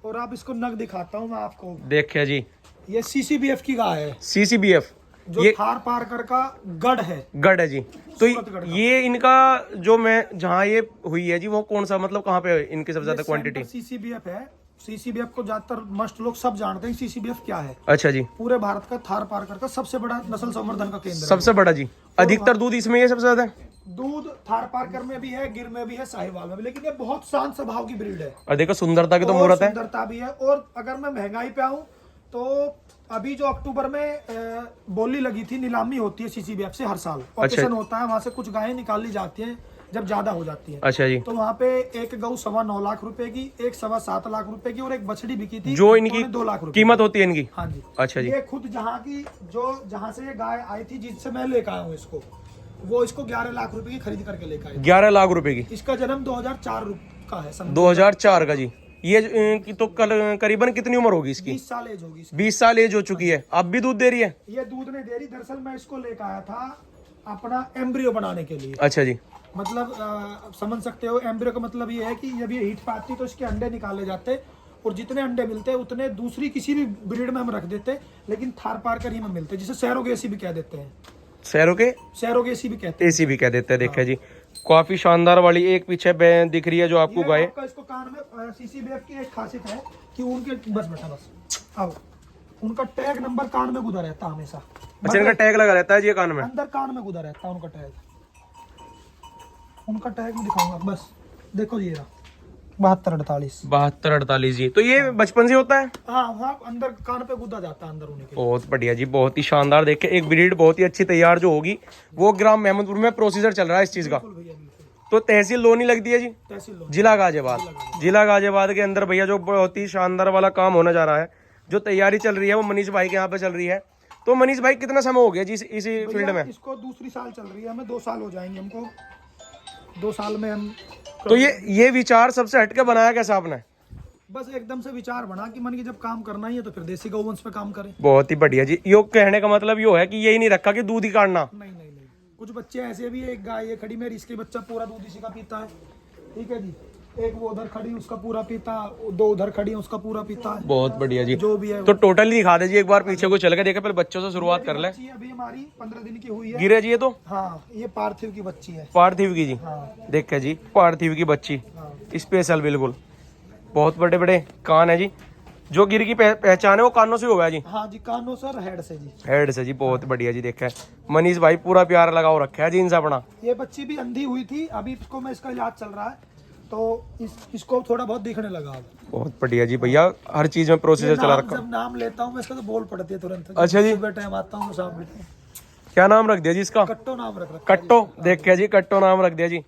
और आप इसको नग दिखाता हूँ मैं आपको। देखिए जी, ये CCBF की गाय है, CCBF जो ये थार पारकर का गढ़ है। गढ़ है जी। तो सूरतगढ़ का। ये इनका जो मैं जहाँ ये हुई है जी, वो कौन सा मतलब कहाँ पे है इनकी सबसे ज्यादा क्वांटिटी? CCBF है। CCBF को ज्यादातर मस्ट लोग सब जानते हैं CCBF क्या है। अच्छा जी, पूरे भारत का थार पारकर का सबसे बड़ा नस्ल संवर्धन का केंद्र है। सबसे बड़ा जी। अधिकतर दूध इसमें ये सबसे ज्यादा है। दूध थार पारकर में भी है, गिर में भी है, साहिवाल में भी, लेकिन ये बहुत शांत स्वभाव की ब्रीड है। और देखो सुंदरता की तो और मुहूर्त है। सुंदरता भी है। और अगर मैं महंगाई पे आऊं तो अभी जो अक्टूबर में बोली लगी थी, नीलामी होती है CCBF से हर साल, ऑक्शन होता है, वहां से कुछ गायें निकाली जाती हैं जब ज्यादा हो जाती है। अच्छा जी, तो वहाँ पे एक गऊ 9.25 लाख रुपए की, एक 7.25 लाख रुपए की, और एक बछड़ी बिकी थी जो इनकी 2 लाख रुपए कीमत होती है इनकी। हाँ जी। अच्छा जी, ये खुद जहाँ से ये गाय आई थी, जिससे मैं लेकर आया हूँ इसको, वो इसको 11 लाख रुपए की खरीद करके लेकर आई। 11 लाख रुपए की। इसका जन्म 2004 का है, सन 2004 का जी। ये की तो करीबन कितनी उम्र होगी इसकी? 20 साल एज होगी इसकी। 20 साल एज हो चुकी है। अब भी दूध दे रही है? ये दूध नहीं दे रही। दरअसल मैं इसको लेकर आया था अपना एम्ब्रियो बनाने के लिए। अच्छा जी, मतलब समझ सकते हो, एम्ब्रियो का मतलब ये है कि जब ये हीट पाती तो इसके अंडे निकाले जाते, और जितने अंडे मिलते उतने दूसरी किसी भी ब्रीड में हम रख देते, लेकिन थार पारकर ही में मिलते, जिसे सैरोगेसी भी कह देते हैं। सैरोगेसी भी कहते हैं, एसी भी कह देते हैं। देखिए जी, काफी शानदार वाली एक पीछे दिख रही है जो आपको गाय। आपका इसको कान में CCBF की एक खासियत है कि उनके बस अब उनका टैग नंबर कान में गुदा रहता हमेशा। अच्छा, इनका टैग लगा रहता है जी कान में? अंदर कान में गुदा रहता है उनका टैग। उनका टैग में दिखाऊंगा, बस देखो ये रहा 7248। 7248 जी। तो ये बचपन से होता है? हाँ हाँ, अंदर कान पे गुदा जाता है अंदर होने के लिए। बहुत बढ़िया जी, बहुत ही शानदार। देखिए, एक ब्रीड बहुत ही अच्छी तैयार जो होगी, वो ग्राम मेहमदपुर में प्रोसीजर चल रहा है इस चीज का। बिल्कुल भैया, बिल्कुल। तो तहसील लोनी लगती है जी, तहसील लोग। जिला गाजियाबाद। जिला गाजियाबाद के अंदर भैया जो बहुत ही शानदार वाला काम होने जा रहा है, जो तैयारी चल रही है, वो मनीष भाई के यहाँ पे चल रही है। तो मनीष भाई, कितना समय हो गया जी इसी फील्ड में? इसको दूसरी साल चल रही है, हमें 2 साल हो जाएंगे हमको। 2 साल में हम। तो ये विचार सबसे हटके बनाया कैसे आपने? बस एकदम से विचार बना कि मन की जब काम करना ही है तो फिर देसी गौवंश पे काम करें। बहुत ही बढ़िया जी। यो कहने का मतलब यो है कि यही नहीं रखा कि दूध ही काटना। नहीं नहीं नहीं, कुछ बच्चे ऐसे भी, एक गाय ये खड़ी मेरी, इसके बच्चा पूरा दूध इसी का पीता है। ठीक है जी। एक वो उधर खड़ी उसका पूरा पीता, 2 उधर खड़ी है उसका पूरा पीता है। बहुत बढ़िया जी। जो भी है तो टोटली दिखा दे जी एक बार पीछे को चल के, देखे पहले बच्चों से शुरुआत कर ले। बच्ची अभी हमारी 15 दिन की हुई है। गिरे जी ये तो हाँ, ये पार्थिव की बच्ची है। पार्थिव की जी। हाँ देखे जी, पार्थिव की बच्ची हाँ। स्पेशल, बिल्कुल। बहुत बड़े बड़े कान है जी। जो गिर की पहचान है वो कानों से हो गया जी। हाँ जी, कानों सर, हेड से जी। हेड से जी, बहुत बढ़िया जी। देखा है मनीष भाई, पूरा प्यार लगाओ रखा है जी इनसे अपना। ये बच्ची भी अंधी हुई थी, अभी इसको मैं इसका इलाज चल रहा है, तो इसको थोड़ा बहुत दिखने लगा अब। बहुत बढ़िया जी भैया, हर चीज में प्रोसीजर चला रखा। जब नाम लेता हूँ मैं इसका तो बोल पड़ती है तुरंत। अच्छा जी। सुबह टाइम आता हूँ, शाम में। क्या नाम रख दिया जी इसका? कट्टो नाम रख रखा है। कट्टो। देखिए जी, कट्टो नाम रख दिया जी।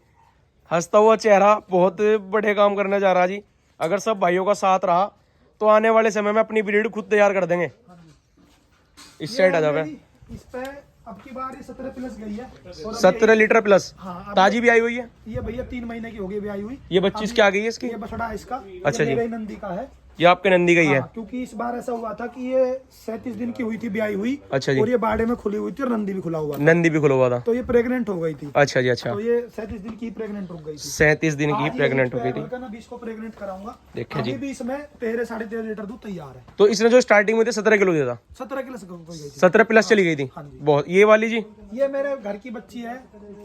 हंसता हुआ चेहरा, बहुत बड़े काम करने जा रहा जी। अगर सब भाइयों का साथ रहा तो आने वाले समय में अपनी ब्रीड खुद तैयार कर देंगे। इस साइड आ जाओ। इस पे अब की बार ये 17 प्लस गई है, और 17 लीटर प्लस। हाँ, ताजी भी आई हुई है। ये भैया 3 महीने की हो गई, ब्याई हुई। ये बच्ची इसकी आ गई है इसकी? ये बछड़ा है इसका। अच्छा ये जी। मेरे ही नंदी का है। ये आपके नंदी गई है? हाँ, क्योंकि इस बार ऐसा हुआ था कि ये 37 दिन की हुई थी, ब्याई हुई। अच्छा जी। और ये बाड़े में खुली हुई थी और नंदी भी खुला हुआ था, नंदी भी खुला हुआ था। तो ये प्रेग्नेंट हो गई थी। अच्छा जी, अच्छा। तो ये 37 दिन की प्रेग्नेंट रुक गई थी। 37 दिन की आज ये प्रेग्नेंट हो गई थी। मैं अभी इसको प्रेग्नेंट कराऊंगा। देखिए जी। अभी भी इसमें 13-13.5 लीटर दूध तैयार है। तो इसने जो स्टार्टिंग में थे 17 किलो दिया था, 17 किलो से कोई गई थी। 17 प्लस चली गई थी। हाँ जी। बहुत। ये वाली जी? ये मेरे घर की बच्ची है,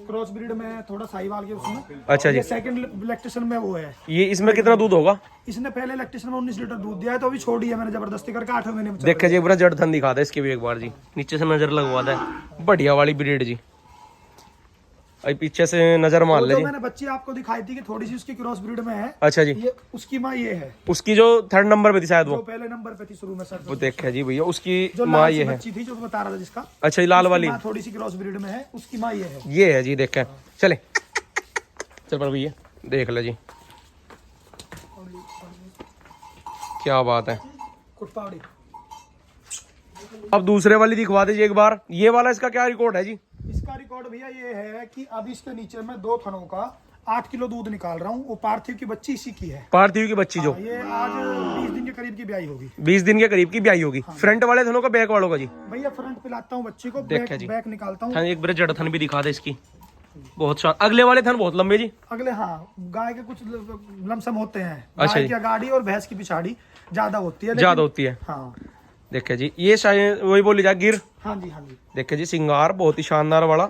क्रॉस ब्रीड में है, थोड़ा साहिवाल के उसमें। अच्छा जी। ये सेकंड लैक्टेशन में वो है। ये इसमें कितना दूध होगा? इसने पहले लैक्टेशन में 19 लीटर दूध दिया है, तो अभी छोड़ दिया मैंने जबरदस्ती करके, 8वें महीने में चल देखिए जी, पूरा जड़ धन दिखा था इसकी भी एक बार जी। नीचे से नजर लगवा दे, बढ़िया वाली ब्रीड जी। अभी पीछे से नजर मार वो ले जो जी। मैंने बच्ची आपको दिखाई थी कि थोड़ी सी उसकी क्रॉस ब्रीड में है, अच्छा जी। ये उसकी माँ ये है, उसकी जो 3rd नंबर पे थी शायद जो वो पहले नंबर पे थी शुरू में सर। वो देखिए जी भैया, उसकी जो माँ लाल ये सी है। बच्ची थी जो बता रहा था जिसका, अच्छा, ये लाल उसकी वाली माँ थोड़ी सी क्रॉस ब्रीड में है, उसकी माँ ये है। ये है जी। देखे, चले चल पर भैया, देख ले जी, क्या बात है। कुटपावड़ी। अब दूसरे वाली दिखवा दीजिए एक बार। ये वाला इसका क्या रिकॉर्ड है जी? इसका रिकॉर्ड भैया ये है कि अब इसके नीचे में 2 थनों का 8 किलो दूध निकाल रहा हूँ। वो पार्थिव की बच्ची इसी की है। पार्थिव की बच्ची जो ये आज 20 दिन के करीब की ब्याई होगी। 20 दिन के करीब की ब्याई होगी। फ्रंट वाले थनों का, बैक वालों का जी? भैया फ्रंट पिलाता हूँ बच्ची को, देखिए जी। बैक निकालता हूँ। थन एक बार जड़ थन भी दिखा दे इसकी, बहुत शान। अगले वाले थन बहुत लंबे जी। अगले हाँ, गाय के कुछ लमसम होते हैं। अच्छा गाय जी। की गाड़ी और भैंस की पिछाड़ी ज्यादा होती है, ज्यादा होती है। हाँ। देखिए जी, ये शायद वही बोली जा गिर। हाँ जी, हाँ जी। देखिए जी, सिंगार बहुत ही शानदार वाला।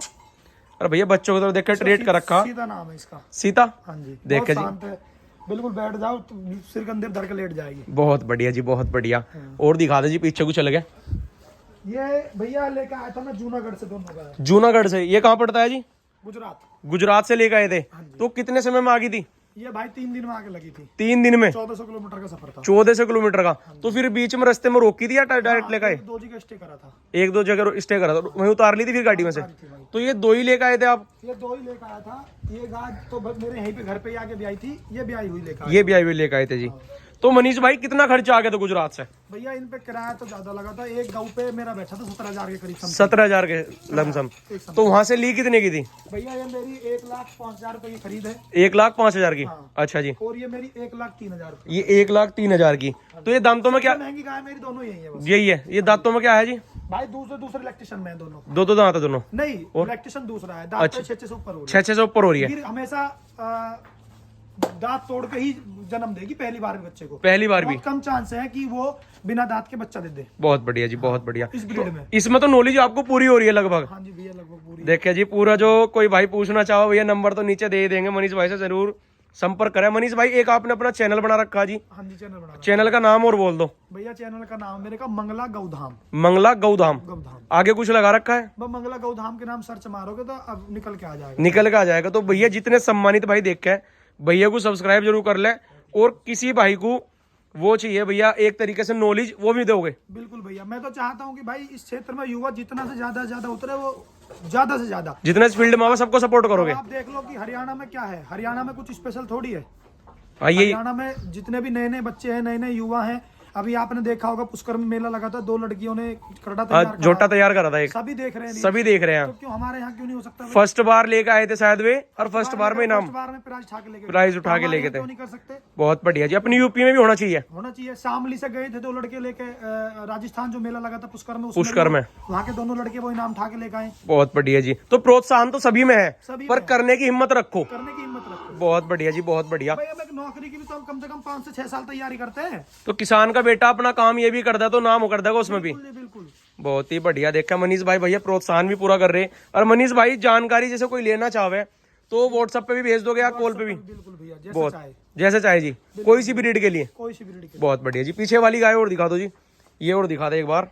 और भैया बच्चों को तो देखिए ट्रेट कर रखा। सीधा नाम है इसका, सीता। हाँ जी। देखिए बहुत जी, शांत है, बिल्कुल बैठ जाओ तो सिर कंधे धर के लेट जाएगी। बहुत बढ़िया जी, बहुत बढ़िया। और दिखा दे जी, पीछे को चल गए। ये भैया लेकर आया था मैं जूनागढ़ से, दोनों का। जूनागढ़ से। ये कहाँ पड़ता है जी? गुजरात। गुजरात से लेकर आए थे। तो कितने समय में आ गई थी? ये भाई 3 दिन में आके लगी थी। 3 दिन में? 1400 किलोमीटर का सफर था। 1400 किलोमीटर का। तो फिर बीच में रास्ते में रोकी थी या डायरेक्ट लेकर आए? 2 जगह स्टे करा था। 1-2 जगह स्टे करा था, वहीं उतार ली थी फिर गाड़ी में से? तो ये 2 ही लेकर आए थे आप? ये 2 ही लेकर आया था। ये गाय तो मेरे यहीं पे घर पे ही आके ब्याई थी, ये ब्याई हुई लेकर। ये भी आई हुई लेकर आए थे जी। तो मनीष भाई कितना खर्चा आ गया था गुजरात से? भैया इन पे किराया तो ज्यादा लगा था। एक गऊ पे मेरा बैठा था 17,000 के करीब। 17,000 के लमसम। तो वहां से ली कितने की थी? भैया ये मेरी 1,05,000 रुपए की खरीद है। 1,05,000 की? हाँ। अच्छा जी। और ये मेरी 1,03,000 रुपए। ये 1,03,000 की। तो ये दांतों में क्या? महंगी गाय मेरी दोनों यही है बस। यही है। ये दांतों में क्या है जी? भाई दूसरे इलेक्ट्रिशियन में है दोनों। 2 दांत है दोनों? नहीं, इलेक्ट्रिशियन दूसरा है। दांत 600 से ऊपर हो रही है। 600 से ऊपर हो रही है। फिर हमेशा दांत तोड़ के ही जन्म देगी पहली बार भी बच्चे को। पहली बार भी? बहुत कम चांस है कि वो बिना दांत के बच्चा दे दे। बहुत बढ़िया जी, बहुत बढ़िया। इस ब्रीड में। इसमें तो नॉलेज आपको पूरी हो रही है लगभग। हाँ जी भैया, लगभग पूरी। देखिए जी, पूरा जो कोई भाई पूछना चाहो भैया, नंबर तो नीचे दे ही देंगे, मनीष भाई से जरूर संपर्क करें। मनीष भाई, एक आपने अपना चैनल बना रखा जी, हाँ जी, चैनल बना। चैनल का नाम और बोल दो भैया चैनल का नाम मेरे का मंगला गौधाम। मंगला गौधाम। गौधाम। आगे कुछ लगा रखा है? बस मंगला गौधाम के नाम सर्च मारोगे तो अब निकल के आ जाएगा। निकल के आ जाएगा। तो भैया जितने सम्मानित भाई देख के भैया को सब्सक्राइब जरूर कर ले। और किसी भाई को वो चाहिए भैया एक तरीके से नॉलेज, वो भी दोगे? बिल्कुल भैया, मैं तो चाहता हूँ कि भाई इस क्षेत्र में युवा जितना से ज्यादा उतरे, वो ज्यादा से ज्यादा। जितने इस फील्ड में आओ सबको सपोर्ट करोगे? आप देख लो कि हरियाणा में क्या है। हरियाणा में कुछ स्पेशल थोड़ी है। आइए। हरियाणा में जितने भी नए नए बच्चे हैं, नए नए युवा हैं, अभी आपने देखा होगा पुष्कर में मेला लगा था, 2 लड़कियों ने करड़ा तैयार करा। जोटा तैयार करा था एक। सभी देख रहे हैं। सभी देख रहे हैं। तो क्यों हमारे यहाँ क्यों नहीं हो सकता? फर्स्ट बार लेके आए थे शायद वे, और फर्स्ट बार में इनाम, फर्स्ट बार में प्राइज उठा के लेके लेके थे। क्यों नहीं कर सकते? बहुत बढ़िया जी। अपनी यूपी में भी होना चाहिए। होना चाहिए। शामली से गए थे 2 लड़के लेके राजस्थान, जो मेला लगा था पुष्कर में, पुष्कर में वहाँ के दोनों लड़के वो इनाम उठा के लेके आए। बहुत बढ़िया जी। तो प्रोत्साहन तो सभी में है, सभी पर में। करने की हिम्मत रखो। करने की हिम्मत रखो। बहुत बढ़िया जी, बहुत बढ़िया। भाई, अब एक नौकरी की भी तो हम कम से कम 5 से 6 साल तैयारी करते हैं। तो किसान का बेटा अपना काम ये भी करता है तो नाम कर देगा उसमें भी। बिल्कुल बिल्कुल। बहुत ही बढ़िया। देखा मनीष भाई, भैया प्रोत्साहन भी पूरा कर रहे हैं। और मनीष भाई, जानकारी जैसे कोई लेना चाहे तो व्हाट्सएप पे भी भेज दोगे या कॉल पे भी? बिल्कुल भैया, जैसे बहुत, चाहे। जैसे चाहे जी, कोई सी ब्रीड के लिए। कोई सी ब्रीड के। बहुत बढ़िया जी। पीछे वाली गाय और दिखा दो जी। ये और दिखा दे एक बार।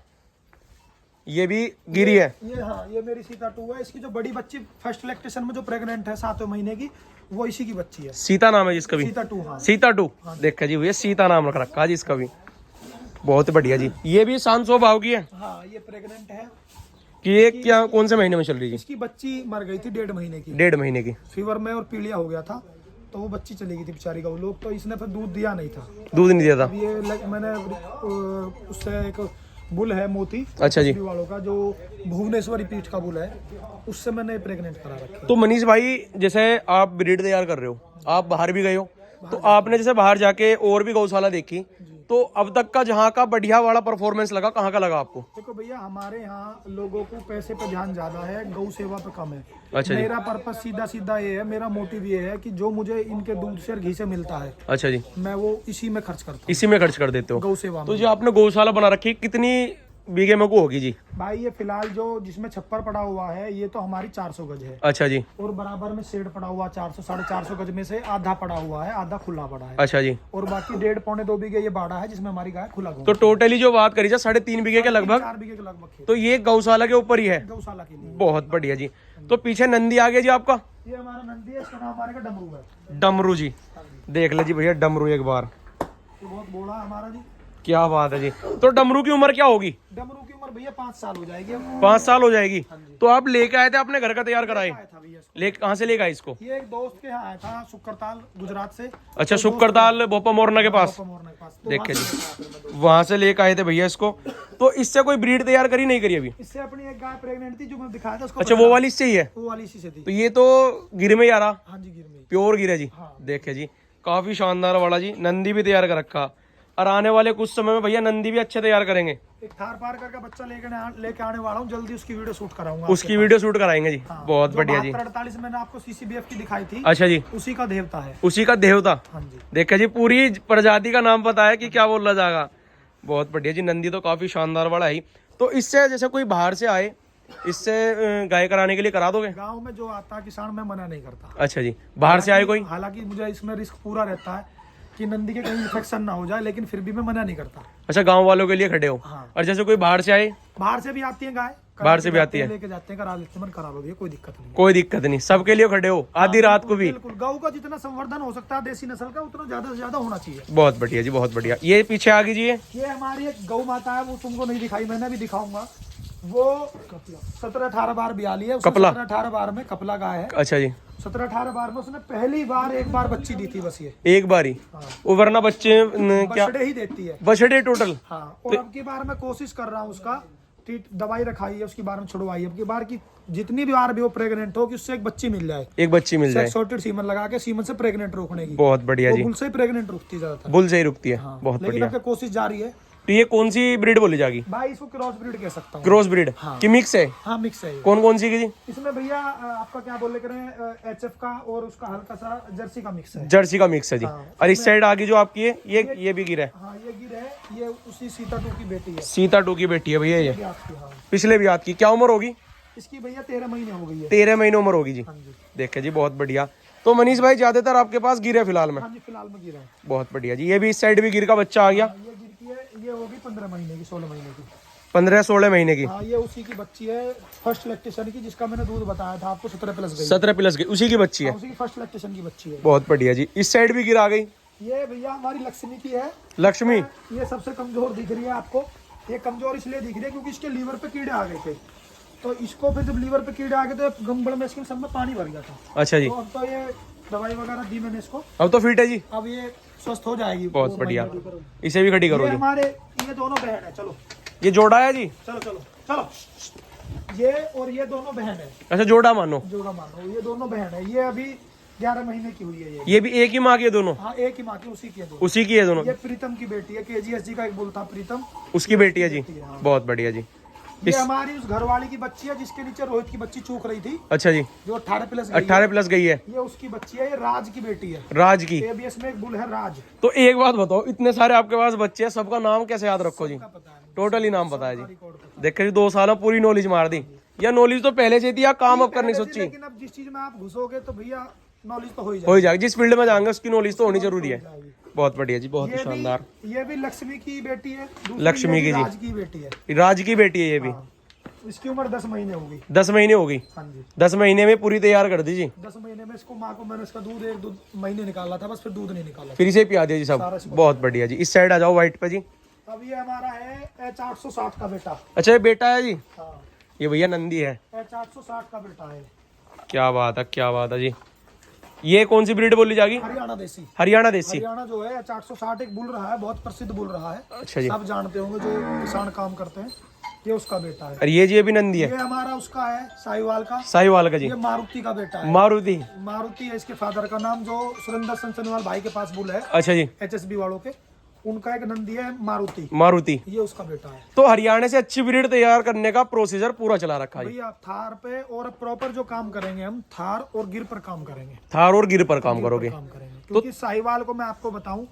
ये भी गिरी है? ये हाँ, ये मेरी सीता 2 है। इसकी जो बड़ी बच्ची फर्स्ट लैक्टेशन में जो प्रेग्नेंट है 7वें महीने की, वो इसी की बच्ची है। सीता नाम है जिसका भी? सीता 2। हाँ, सीता 2। देखा जी भैया, सीता नाम रख रखा जी इसका भी। बहुत बढ़िया जी। ये भी 500 भाव की है हाँ, ये प्रेग्नेंट है। कि ये क्या, कौन से महीने में चल रही है? इसकी बच्ची मर गई थी 1.5 महीने की। 1.5 महीने की? फीवर में और पीलिया हो गया था, तो वो बच्ची चली गई थी बेचारी का। वो लोग तो इसने फिर दूध दिया नहीं था। दूध नहीं दिया था? अब ये मैंने उससे एक बुल है मोती, अच्छा जी, वालों का, जो भुवनेश्वरी पीठ का बुल है, उससे मैंने प्रेग्नेंट करा रखी। तो मनीष भाई, जैसे आप ब्रीड तैयार कर रहे हो, आप बाहर भी गए हो, तो आपने जैसे बाहर जाके और भी गौशाला देखी, तो अब तक का जहाँ का बढ़िया वाला परफॉर्मेंस लगा, कहाँ का लगा आपको? देखो भैया, हमारे यहाँ लोगों को पैसे पे ध्यान ज्यादा है, गौ सेवा पे कम है। अच्छा जी। मेरा पर्पस सीधा ये है, मेरा मोटिव ये है कि जो मुझे इनके दूध से और घी से मिलता है, अच्छा जी, मैं वो इसी में खर्च करता हूँ। इसी में खर्च कर देते हो? गौ सेवा तो में। जो आपने गौशाला बना रखी, कितनी बीघे में को होगी जी? भाई, ये फिलहाल जो जिसमें छप्पर पड़ा हुआ है, ये तो हमारी 400 गज है। अच्छा जी। और बराबर में शेड पड़ा हुआ 400 साढ़े 400 गज में से आधा पड़ा हुआ है, आधा खुला पड़ा है। अच्छा जी। और बाकी 1.5-2 बीघे ये बाड़ा है, जिसमें हमारी गाय खुला तो टोटली जो बात करी जाए 3.5 बीघे के लगभग, 4 बीघे के लगभग खेत। तो ये गौशाला के ऊपर ही है? गौशाला के लिए। बहुत बढ़िया जी। तो पीछे नंदी आ गया जी आपका? ये हमारा नंदी है, इसका नाम हमारे का डमरू है। डमरू जी। देख ले जी भैया, डमरू एक बार। ये बहुत बड़ा है हमारा जी। क्या बात है जी। तो डमरू की उम्र क्या होगी? डमरू की उम्र भैया 5 साल हो जाएगी। 5 साल हो जाएगी? तो आप लेके आए थे अपने घर का तैयार कराए? आया था भैया इसको। ले कहाँ से लेके आए इसको? ये एक दोस्त के यहाँ आया था, शुक्रताल गुजरात से। अच्छा, शुक्रताल भोपा मोरना के पास। मोरना के पास। तो देखे वहाँ जी, से लेकर आया था मैं। वहां से लेके आए थे भैया इसको। तो इससे कोई ब्रीड तैयार करी नहीं करी अभी? इससे अपनी एक गाय प्रेग्नेंट थी, जो मैं दिखाया था उसको। अच्छा, वो वाली इससे ही है? वो वाली इसी से थी। तो ये तो गिर में ही आ रहा। हाँ जी, गिर में। प्योर गिर है जी। हाँ। देखे जी काफी शानदार वाला जी, नंदी भी तैयार कर रखा। और आने वाले कुछ समय में भैया नंदी भी अच्छे तैयार करेंगे। एक थार पारकर का बच्चा लेके आने वाला हूँ, जल्दी उसकी वीडियो शूट कराऊंगा। उसकी वीडियो शूट कराएंगे जी। हाँ, बहुत जो बढ़िया जी। 72-48 मैंने आपको CCBF की दिखाई थी, अच्छा जी, उसी का देवता है। उसी का देवता। हाँ जी। देखे जी पूरी प्रजाति का नाम पता है कि क्या बोला जाएगा। बहुत बढ़िया जी, नंदी तो काफी शानदार वाला है। तो इससे जैसे कोई बाहर से आए, इससे गाय कराने के लिए करा दोगे? गांव में जो आता है किसान, मैं मना नहीं करता। अच्छा जी, बाहर से आए कोई? हालांकि मुझे इसमें रिस्क पूरा रहता है कि नंदी के कहीं इन्फेक्शन ना हो जाए, लेकिन फिर भी मैं मना नहीं करता। अच्छा, गांव वालों के लिए खड़े हो। हाँ। और जैसे कोई बाहर से आए? बाहर से भी आती है गाय, बाहर से भी आती है, लेके जाते हैं, करा लेते हैं, मन करा लो, कोई दिक्कत नहीं। कोई दिक्कत नहीं, सबके लिए खड़े हो आधी रात को भी। बिल्कुल, गौ का जितना संवर्धन हो सकता है देसी नस्ल का, उतना ज्यादा से ज्यादा होना चाहिए। बहुत बढ़िया जी, बहुत बढ़िया। ये पीछे आ कीजिए, ये हमारी एक गौ माता है, वो तुमको नहीं दिखाई, मैंने भी दिखाऊंगा। वो 17-18 बार ब्याली है, कपला। 17-18 बार में कपला गाय है। अच्छा जी, 17-18 बार में उसने पहली बार एक बार बच्ची दी थी बस ये। एक बारी। हाँ। वो वरना बच्चे क्या बछड़े ही देती है। बछड़े टोटल? हाँ, और अब की बार मैं कोशिश कर रहा हूँ उसका दवाई रखाई है, उसकी बार में छुड़वाई है। अब की बार की जितनी भी बार भी वो प्रेग्नेंट हो, कि उससे एक बच्ची मिल जाए, एक बच्ची मिल जाए। सॉर्टेड सीमन लगा के सीमन से प्रेग्नेंट रोकने की। बहुत बढ़िया जी, बुल से ही प्रेग्नेंट रुकती है ज्यादातर। बुल से ही रुकती है। हाँ, बहुत लेकिन बढ़िया। अब कोशिश जारी है। तो ये कौन सी ब्रीड बोली जाएगी? भाई इसको क्रॉस ब्रीड कह सकता हूँ। क्रॉस ब्रीड हाँ। की मिक्स है? हाँ, मिक्स है ये। कौन कौन सी की जी? इसमें भैया आपका क्या बोले करें, HF का और उसका हल्का सा जर्सी का मिक्स है। जर्सी का मिक्स है जी। हाँ। और इस साइड आगे जो आपकी है, ये भी गिर है। हाँ, ये गिर है, ये उसी सीता 2 की बेटी है। सीता 2 की बेटी है भैया ये, ये आपकी, हाँ। पिछले भी हाथ की। क्या उम्र होगी इसकी भैया 13 महीने हो गई है। 13 महीने उम्र होगी जी। हाँ जी। देखे जी, बहुत बढ़िया। तो मनीष भाई ज्यादातर आपके पास गिर है फिलहाल में? हाँ जी, फिलहाल में गिर है। बहुत बढ़िया जी। ये भी इस साइड भी गिर का बच्चा आ गया। ये गिर की है, ये होगी 15 महीने की, 16 महीने की। 15-16 महीने की। हाँ, ये उसी की बच्ची है, फर्स्ट लैक्टेशन की, जिसका मैंने दूध बताया था आपको, 17 प्लस गई। 17 प्लस की उसी की बच्ची है। हाँ, उसी की फर्स्ट लैक्टेशन की बच्ची है। बहुत बढ़िया जी। इस साइड भी गिर आ गई। ये भैया हमारी लक्ष्मी की है। लक्ष्मी। ये सबसे कमजोर दिख रही है आपको। ये कमजोर इसलिए दिख रही है क्योंकि इसके लीवर पे कीड़े आ गए थे, तो इसको फिर जब लीवर पे कीड़े आ गए तो गंबड़ में इसके सब में पानी भर गया था। अच्छा जी, तो अब तो ये दवाई वगैरह दी मैंने इसको, अब तो फिट है जी। अब ये स्वस्थ हो जाएगी। बहुत बढ़िया। इसे भी खड़ी करो ये जी। हमारे ये दोनों बहन है। चलो ये जोड़ा है जी? चलो चलो चलो, ये और ये दोनों बहन है। अच्छा, जोड़ा मानो। जोड़ा मानो, ये दोनों बहन है। ये अभी 11 महीने की हुई है। ये भी एक ही माँ की है दोनों? हाँ, एक ही माँ की, उसी की है दोनों। उसी की है दोनों? ये प्रीतम की बेटी है, KGSG का एक बुल था प्रीतम, उसकी बेटी है जी। हाँ। बहुत बढ़िया जी। ये हमारी उस घरवाली की बच्ची है जिसके नीचे रोहित की बच्ची चूक रही थी, अच्छा जी, जो 18 प्लस गई है। 18 प्लस गई है। ये उसकी बच्ची है, ये राज की बेटी है। राज की? ABS में एक बुल है राज। तो एक बात बताओ, इतने सारे आपके पास बच्चे हैं, सबका नाम कैसे याद रखो जी? पता है, टोटल ही नाम पता है जी। रिकॉर्ड पता देखे जी, 2 साल में पूरी नॉलेज मार दी। या नॉलेज तो पहले से थी या काम अब करनी है। सोची? लेकिन अब जिस चीज में आप घुसोगे तो भैया नॉलेज तो हो ही हो जाएगी। ही जाएगी। जिस फील्ड में जाएंगे उसकी नॉलेज तो होनी जरूरी है। बहुत बढ़िया जी, बहुत ही शानदार। ये भी लक्ष्मी की बेटी है। दूसरी लक्ष्मी ये भी की जी। राज की बेटी है। राज की बेटी है ये भी। हाँ। इसकी उम्र 10 महीने हो गई। 10 महीने हो गई। हाँ जी, 10 महीने में पूरी तैयार कर दी जी। 10 महीने में इसको माँ को मैंने इसका दूध 1-2 महीने निकाला था बस, फिर दूध नहीं निकाला। फिर इसे पिया दिया जी सब। बहुत बढ़िया जी। इस साइड आ जाओ व्हाइट पे जी। अब ये हमारा है H860 का बेटा। अच्छा, ये बेटा है जी? हाँ, ये भैया नंदी है। H860 का बेटा है। क्या बात है, क्या बात है जी। ये कौन सी ब्रीड बोली जाएगी? हरियाणा देसी। हरियाणा देसी। हरियाणा जो है H860 एक बुल रहा है, बहुत प्रसिद्ध बुल रहा है। अच्छा जी। सब जानते होंगे जो किसान काम करते हैं। ये उसका बेटा है। और ये जी अभी नंदी है? ये हमारा उसका है साहिवाल का। साहिवाल का जी। ये मारुति का बेटा है। मारुति? मारुति है इसके फादर का नाम, जो सुरेंद्र सनसनवाल भाई के पास बुल है, अच्छा जी। HSB वालों के, उनका एक नंदी है मारुति। मारुति। ये उसका बेटा है। तो हरियाणा से अच्छी ब्रीड तैयार करने का प्रोसीजर पूरा चला रखा है। भैया थार पे और प्रॉपर जो काम करेंगे हम, थार और गिर पर काम करेंगे। थार और गिर पर काम करोगे? काम करेंगे क्योंकि साहिवाल को मैं आपको बताऊं,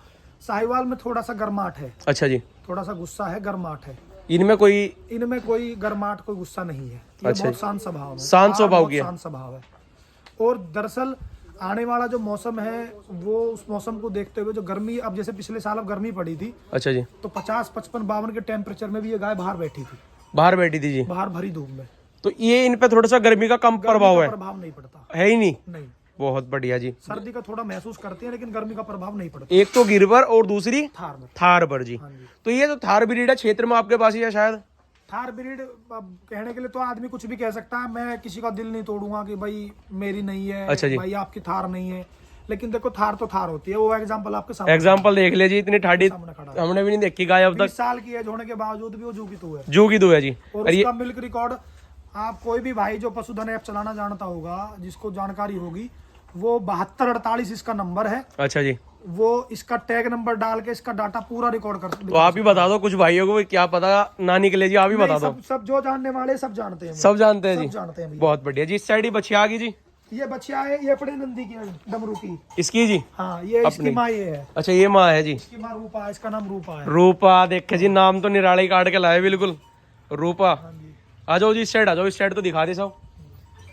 साहिवाल में थोड़ा सा गर्माहट है। अच्छा जी। थोड़ा सा गुस्सा है, गर्माहट है। इनमें कोई? इनमें कोई गर्माहट, कोई गुस्सा नहीं है। ये अच्छा। बहुत शांत स्वभाव है। शांत स्वभाव बहुत की है। शांत स्वभाव है। और दरअसल आने वाला जो मौसम है, वो उस मौसम को देखते हुए, जो गर्मी, अब जैसे पिछले साल अब गर्मी पड़ी थी, अच्छा जी। तो 50, 55, 52 के टेम्परेचर में भी ये गाय बाहर बैठी थी, बाहर बैठी थी जी। बाहर भरी धूप में। तो ये इन पे थोड़ा सा गर्मी का कम प्रभाव है? प्रभाव नहीं पड़ता। है ही नहीं? नहीं, बहुत बढ़िया जी। सर्दी का थोड़ा महसूस करते हैं, लेकिन गर्मी का प्रभाव नहीं पड़ता एक तो गिर पर और दूसरी थार में। थार पर जी। हाँ जी। तो ये जो थार ब्रीड है क्षेत्र में आपके पास ही है शायद? थार ब्रीड कहने के लिए तो आदमी कुछ भी कह सकता है, मैं किसी का दिल नहीं तोड़ूंगा कि भाई मेरी नहीं है, अच्छा जी। भाई आपकी थार नहीं है। लेकिन देखो, थार तो थार होती है। वो एग्जांपल आपके सामने एग्जाम्पल देख ले जी, इतनी ठाडी सामने खड़ा है। हमने भी नहीं देखी गाय अब 20 तक। साल की एज होने के बावजूद भी वो जू की तू है। जू की दो है जी। और और ये उसका मिल्क रिकॉर्ड, आप कोई भी भाई जो पशुधन ऐप चलाना जानता होगा, जिसको जानकारी होगी, वो 7248 इसका नंबर है। अच्छा जी, वो इसका टैग नंबर डाल के इसका डाटा पूरा रिकॉर्ड कर तो आप ही बता दो, कुछ भाइयों को क्या पता ना निकले जी, आप ही बता दो। सब जो जानने वाले सब जानते हैं, सब जानते हैं सब जी, जानते हैं भैया। बहुत बढ़िया जी। इस साइड ही बछिया आ गई जी, ये बच्चिया है, ये अपने नंदी की है, डमरू की। इसकी जी। हाँ, ये इसकी माँ ये है, अच्छा, ये माँ है जी, इसकी माँ रूपा है, इसका नाम रूपा है। रूपा। देखे जी, नाम तो निराले ही काट के लाए बिल्कुल, रूपा। आ जाओ जी, इस साइड आ जाओ, इस साइड तो दिखा दे सब,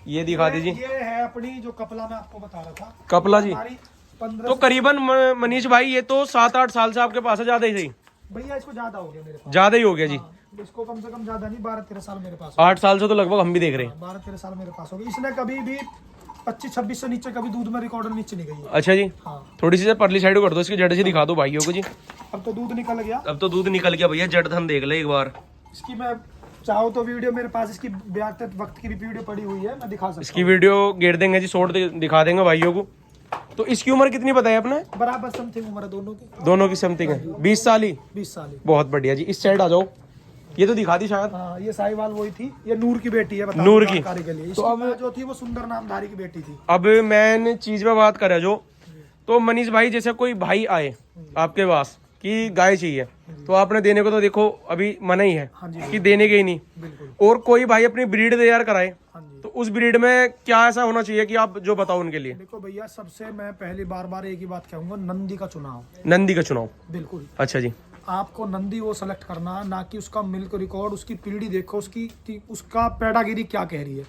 ये दिखा दीजिए। ये है अपनी जो कपला मैं आपको बता रहा था, कपला जी। हमारी 15 तो करीबन मनीष भाई ये तो 7-8 साल से आपके पास है, ज्यादा ही सही, भैया इसको ज्यादा हो गया मेरे पास। ज्यादा ही हो गया जी। हाँ, इसको कम से कम ज्यादा नहीं, 12-13 साल मेरे पास 8 साल से तो लगभग हम भी देख रहे हैं। 12-13 साल मेरे पास हो गई। इसने कभी भी 25-26 से नीचे कभी दूध में रिकॉर्डर नीचे नहीं गई है। अच्छा जी, हाँ, थोड़ी सी परली साइड कर दो, इसकी जड़ से दिखा दो भाइयों को जी। अब तो दूध निकल गया। अब तो दूध निकल गया भैया, जड़ धन देख ले एक बार। इसकी मैं चाहो तो वीडियो मेरे पास इसकी ब्याह तक वक्त की भी वीडियो पड़ी हुई है, मैं दिखा सकता इसकी वीडियो गेर देंगे जी, शॉर्ट दिखा देंगे भाइयों को। तो इसकी उम्र कितनी बताई आपने? हूँ। बराबर समथिंग उम्र है दोनों की, दोनों की समथिंग है, 20 साल ही। 20 साल ही। बहुत बढ़िया जी। इस साइड आ जाओ, ये तो दिखा दी शायद। हाँ, ये साहिवाल वही थी, ये नूर की बेटी है, बताओ नूर की। जानकारी के लिए। तो इसकी अब- माँ जो थी वो सुंदर नामधारी की बेटी थी। अब मैंने चीज पे बात करें जो, तो मनीष भाई जैसे कोई भाई आए आपके पास कि गाय चाहिए, तो आपने देने को तो देखो अभी मना ही है हाँ जी, कि देने के ही नहीं। बिल्कुल। और कोई भाई अपनी ब्रीड तैयार कराए, हाँ जी, तो उस ब्रीड में क्या ऐसा होना चाहिए कि आप जो बताओ उनके लिए? देखो भैया, सबसे मैं पहली बार एक ही बात कहूंगा, नंदी का चुनाव। नंदी का चुनाव। बिल्कुल, अच्छा जी, आपको नंदी वो सेलेक्ट करना, ना कि उसका मिल्क रिकॉर्ड, उसकी पीढ़ी देखो, उसका पैडागिरी क्या कह रही है।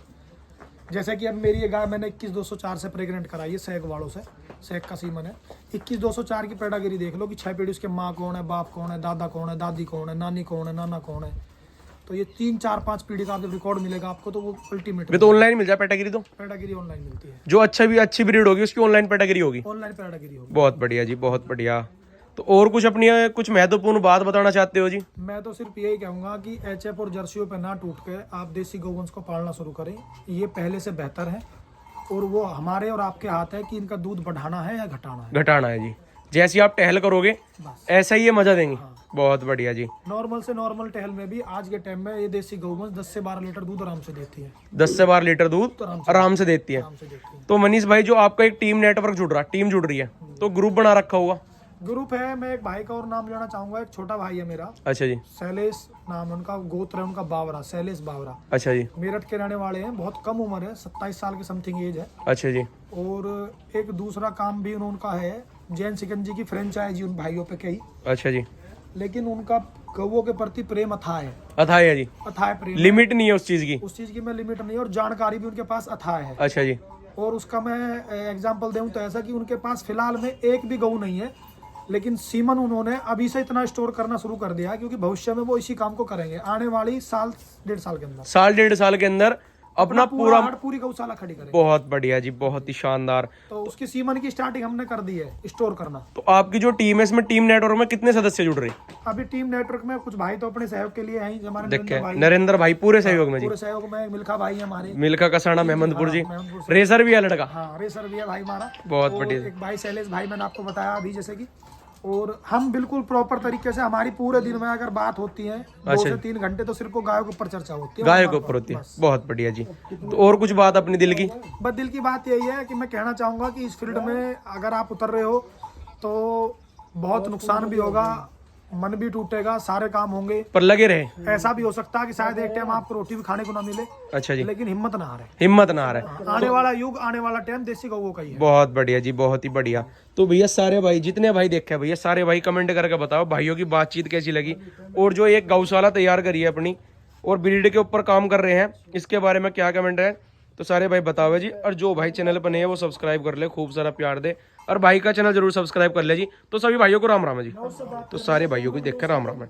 जैसे कि अब मेरी ये गाय मैंने 21-204 से प्रेग्नेंट कराई है, सहग वालों से, सहग का सीमन है। 21-204 की पैडागिरी देख लो कि 6 पीढ़ी उसके माँ कौन है, बाप कौन है, दादा कौन है, दादी कौन है, नानी कौन है, नाना कौन है। तो ये 3-4-5 पीढ़ी का जब रिकॉर्ड मिलेगा आपको, तो वो अल्टीमेट वे तो ऑनलाइन मिल जाए पैटागिरी, तो पैडागिरी ऑनलाइन मिलती है, जो अच्छी ब्रीड होगी उसकी ऑनलाइन पैटागिरी होगी। ऑनलाइन पैडागिरी होगी। बहुत बढ़िया जी, बहुत बढ़िया। तो और कुछ अपनी कुछ महत्वपूर्ण बात बताना चाहते हो जी? मैं तो सिर्फ यही कहूंगा कि एचएफ और जर्सियों पे ना टूट के आप देसी गौवंश को पालना शुरू करें, ये पहले से बेहतर है। और वो हमारे और आपके हाथ है कि इनका दूध बढ़ाना है या घटाना है। घटाना है जी, जैसे आप टहल करोगे बस ऐसा ही ये मजा देंगे। बहुत बढ़िया जी। नॉर्मल से नॉर्मल टहल में भी आज के टाइम में ये देसी गौवंश 10 से 12 लीटर दूध आराम से देती है, 10 से 12 लीटर दूध आराम से देती है। आराम से देती है। तो मनीष भाई, जो आपका एक टीम नेटवर्क टीम जुड़ रही है, तो ग्रुप बना रखा होगा? ग्रुप है, मैं एक भाई का और नाम लेना चाहूंगा, एक छोटा भाई है मेरा, अच्छा जी, शैलेश नाम है उनका, गोत्र है उनका बावरा, शैलेश बावरा। अच्छा जी, मेरठ के रहने वाले हैं, बहुत कम उम्र है, 27 साल के समथिंग एज है। अच्छा जी, और एक दूसरा काम भी उनका है, जैन सिकंजी की फ्रेंचाइजी उन भाइयों पे कई, अच्छा जी। लेकिन उनका गौवों के प्रति प्रेम अथाह है, अथाह है जी, अथाह प्रेम। लिमिट नहीं है उस चीज की। उस चीज की मैं लिमिट नहीं, और जानकारी भी उनके पास अथाह है। अच्छा जी, और उसका मैं एग्जांपल दूं तो ऐसा कि उनके पास फिलहाल में एक भी गऊ नहीं है, लेकिन सीमन उन्होंने अभी से इतना स्टोर करना शुरू कर दिया है, क्योंकि भविष्य में वो इसी काम को करेंगे, आने वाली 1-1.5 साल के अंदर साल 1.5 साल के अंदर अपना पूरा। पूरी गौशाला खड़ी करेंगे। बहुत बढ़िया जी, बहुत ही शानदार। तो उसकी सीमन की स्टार्टिंग हमने कर दी है, स्टोर करना। तो आपकी जो टीम है, इसमें टीम नेटवर्क में कितने सदस्य जुड़ रहे हैं? अभी टीम नेटवर्क में कुछ भाई तो अपने सहयोग के लिए हैं, हमारे देखे नरेंद्र भाई, नरेंद्र भाई पूरे सहयोग में जी। पूरे सहयोग में, मिल्खा भाई है हमारे, मिल्खा कसाना मेहमदपुर जी, मेहमदपुर से। रेसर भी है लड़का। हाँ, रेसर भी है भाई हमारा। बहुत और बढ़िया। एक भाई शैलेश भाई, मैंने आपको बताया अभी जैसे कि। और हम बिल्कुल प्रॉपर तरीके से, हमारी पूरे दिन में अगर बात होती है 2 से 3 घंटे, तो सिर्फ गायों के ऊपर चर्चा होती है, गाय के ऊपर होती है। बहुत बढ़िया जी। तो और कुछ बात अपनी दिल की? बस दिल की बात यही है कि मैं कहना चाहूंगा कि इस फील्ड में अगर आप उतर रहे हो तो बहुत नुकसान भी होगा, मन भी टूटेगा, सारे काम होंगे, पर लगे रहे। ऐसा भी हो सकता है कि शायद एक टाइम आपको रोटी भी खाने को ना मिले, अच्छा जी, लेकिन हिम्मत ना हारे। हिम्मत ना हारे। आने वाला युग, आने वाला टाइम देसी गौओं का ही है। बहुत बढ़िया जी, बहुत ही बढ़िया। तो भैया सारे भाई, जितने भाई देखे भैया, सारे भाई कमेंट करके बताओ भाइयों की बातचीत कैसी लगी, और जो एक गौशाला तैयार करी है अपनी और ब्रीड के ऊपर काम कर रहे हैं, इसके बारे में क्या कमेंट है, तो सारे भाई बताओ जी। और जो भाई चैनल पर नहीं है वो सब्सक्राइब कर ले, खूब सारा प्यार दे, और भाई का चैनल जरूर सब्सक्राइब कर ले जी। तो सभी भाइयों को राम राम है जी। तो सारे भाइयों को देख कर राम राम है।